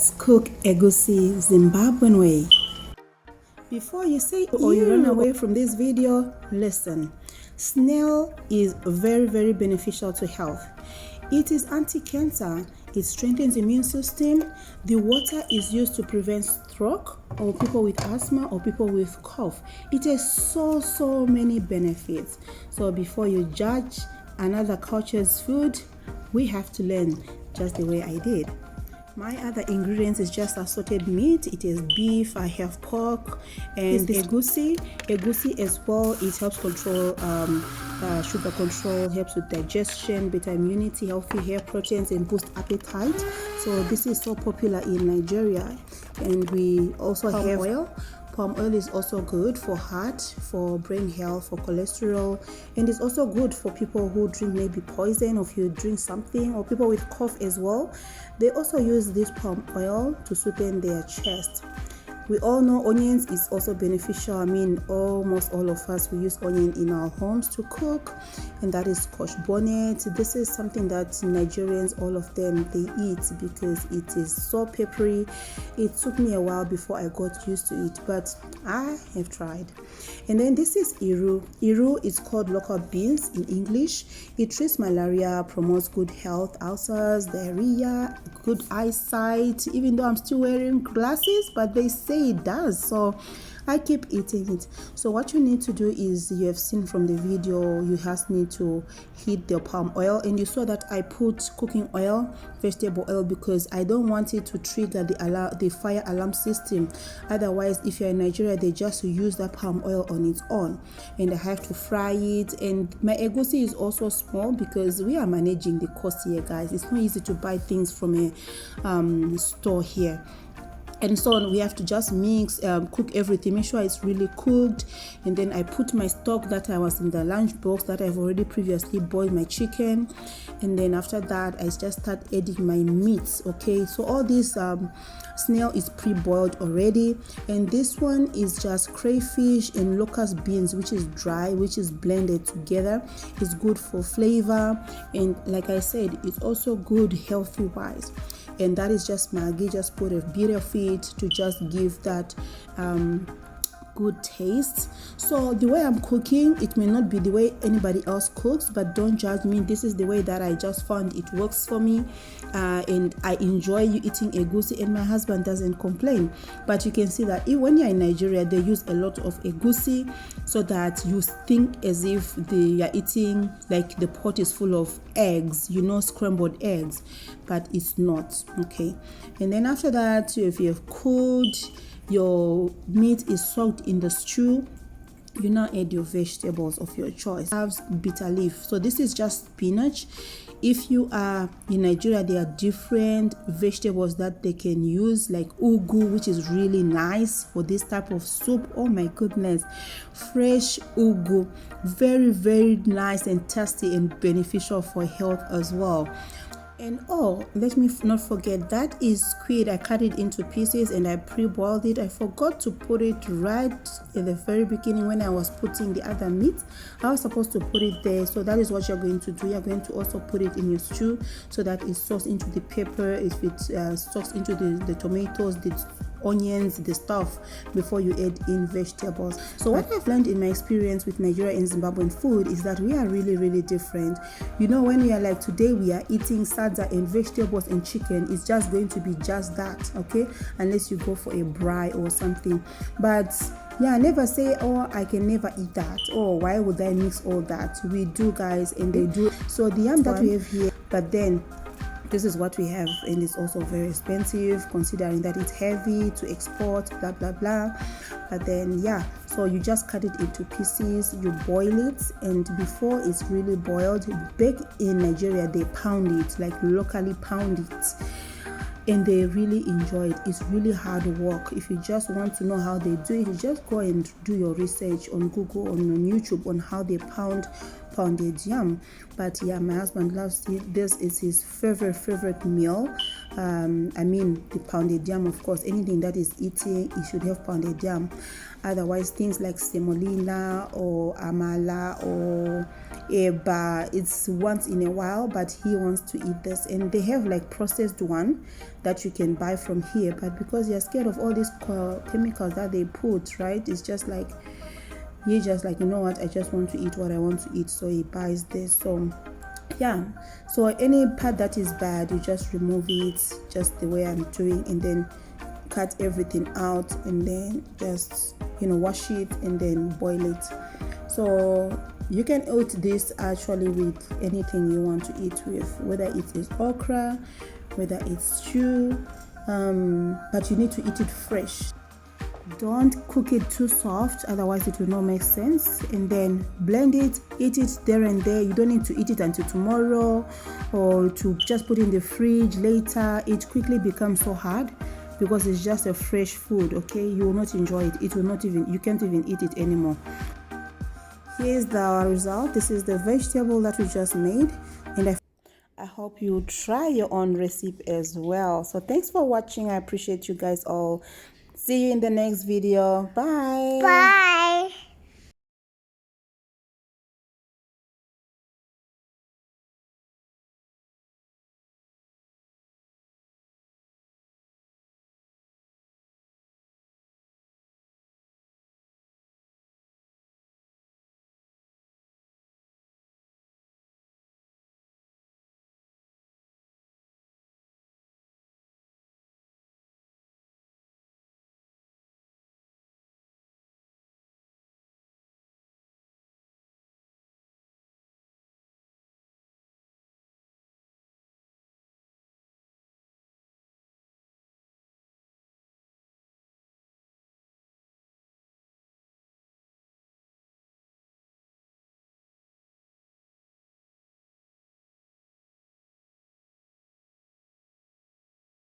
Let's cook egusi Zimbabwean way. Before you say or you run away from this video, listen. Snail is very beneficial to health. It is anti-cancer. It strengthens the immune system. The water is used to prevent stroke or people with asthma or people with cough. It has so many benefits. So before you judge another culture's food, we have to learn just the way I did. My other ingredients is just assorted meat. It is beef, I have pork, and this egusi as well. It helps control sugar control, helps with digestion, better immunity, healthy hair proteins, and boost appetite. So this is so popular in Nigeria. And we also have oil. Palm oil is also good for heart, for brain health, for cholesterol, and it's also good for people who drink maybe poison, or if you drink something, or people with cough as well. They also use this palm oil to sweeten their chest. We all know onions is also beneficial. I mean, almost all of us, we use onion in our homes to cook, and that is scotch bonnet. This is something that Nigerians, all of them, they eat because it is so peppery. It took me a while before I got used to it, but I have tried. And then this is iru. Iru is called local beans in English. It treats malaria, promotes good health, ulcers, diarrhea, good eyesight, even though I'm still wearing glasses, but they say it does, so I keep eating it. So what you need to do is, you have seen from the video, you just need to heat the palm oil, and you saw that I put cooking oil, vegetable oil, because I don't want it to trigger the fire alarm system. Otherwise, if you're in Nigeria, they just use that palm oil on its own, and I have to fry it. And my egusi is also small because we are managing the cost here, guys. It's not easy to buy things from a store here. And so we have to just mix, cook everything, make sure it's really cooked. And then I put my stock that I was in the lunch box that I've already previously boiled my chicken. And then after that, I just start adding my meats. Okay, so all this snail is pre-boiled already, and this one is just crayfish and locust beans, which is dry, which is blended together. It's good for flavor, and like I said, it's also good healthy wise. And that is just Maggi, just put a bit of it to just give that good taste. So the way I'm cooking, it may not be the way anybody else cooks, but don't judge me. This is the way that I just found it works for me, and I enjoy eating egusi, and my husband doesn't complain. But you can see that when you're in Nigeria, they use a lot of egusi, so that you think as if they are eating like the pot is full of eggs, scrambled eggs, but it's not. Okay, and then after that, if you have cooked, your meat is soaked in the stew, you now add your vegetables of your choice. I have bitter leaf, so this is just spinach. If you are in Nigeria, there are different vegetables that they can use, like ugu, which is really nice for this type of soup. Oh my goodness, fresh ugu, very nice and tasty and beneficial for health as well. And let me not forget, that is squid. I cut it into pieces and I pre-boiled it. I forgot to put it right at the very beginning when I was putting the other meat. I was supposed to put it there. So that is what you're going to do. You're going to also put it in your stew so that it soaks into the pepper, if it soaks into the tomatoes, the onions, the stuff, before you add in vegetables. So what I've learned in my experience with Nigeria and Zimbabwean food is that we are really different. When we are like, today we are eating sadza and vegetables and chicken, it's just going to be just that, okay, unless you go for a braai or something. But yeah, never say, I can never eat that, why would I mix all that? We do, guys, and they do. So the yam that we have here, but then this is what we have, and it's also very expensive considering that it's heavy to export, blah but then so you just cut it into pieces, you boil it, and before it's really boiled, back in Nigeria they pound it, like locally pound it, and they really enjoy it. It's really hard work. If you just want to know how they do it, you just go and do your research on Google, on YouTube, on how they pound pounded yam. But yeah, my husband loves it. This is his favorite meal. I mean the pounded yam, of course. Anything that is eating, it should have pounded yam. Otherwise, things like semolina or amala or eba, it's once in a while, but he wants to eat this. And they have like processed one that you can buy from here, but because you're scared of all these chemicals that they put, right, it's just like you just like, you know what, I just want to eat what I want to eat, so he buys this. So yeah, so any part that is bad, you just remove it just the way I'm doing, and then cut everything out, and then just, you know, wash it and then boil it. So you can eat this actually with anything you want to eat with, whether it is okra, whether it's stew, but you need to eat it fresh. Don't cook it too soft, otherwise it will not make sense. And then blend it, eat it there and there. You don't need to eat it until tomorrow or to just put in the fridge later. It quickly becomes so hard because it's just a fresh food, okay? You will not enjoy it. It will not even, you can't even eat it anymore. Here's the result. This is the vegetable that we just made, and I hope you try your own recipe as well. So thanks for watching. I appreciate you guys all. See you in the next video. Bye. Bye.